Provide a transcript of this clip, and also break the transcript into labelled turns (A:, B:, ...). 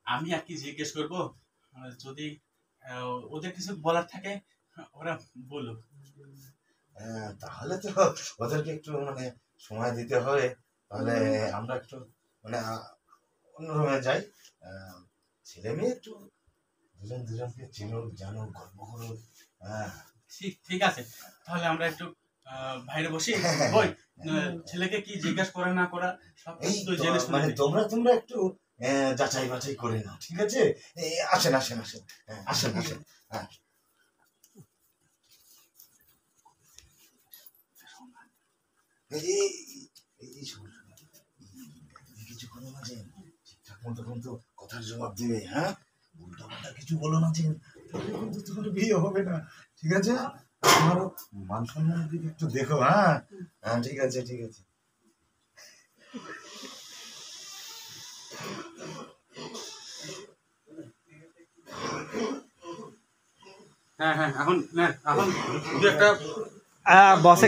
A: আমি আর কি জিজ্ঞেস করবো, যদি ওদের কিছু বলার থাকে ওরা বলুক।
B: তাহলে তো ওদেরকে একটু মানে সময় দিতে হবে। তাহলে আমরা একটু মানে অন্য রুমে যাই। ছেলে মেয়ে একটু দুজন দুজনকে চিনুক, জানুক, গল্প করুক। হ্যাঁ,
A: ঠিক ঠিক আছে, তাহলে আমরা একটু বাইরে বসি।
B: হ্যাঁ, হ্যাঁ,
A: ওই
B: হ্যাঁ।
A: ছেলেকে কি জিজ্ঞেস করা না করা সব
B: এই
A: কিছু তো
B: তো
A: জেনে শুনে
B: মানে
A: নিই।
B: তোমরা একটু যাচাই বাছাই করে নাও, ঠিক আছে? আসেন আসেন আসেন, হ্যাঁ, আসেন আসেন। হ্যাঁ, এই এই শোন, কিছু করো না যে, ঠিকঠাক মতো কিন্তু কথার জবাব দিবে। হ্যাঁ, উল্টা পাল্টা কিছু বলো না যে, তাহলে কিন্তু তোমার বিয়ে হবে না, ঠিক আছে? তোমারও মান সম্মানের দিকে একটু দেখো। হ্যাঁ, হ্যাঁ, ঠিক আছে ঠিক আছে।
A: হ্যাঁ হ্যাঁ, এখন দু একটা
C: বস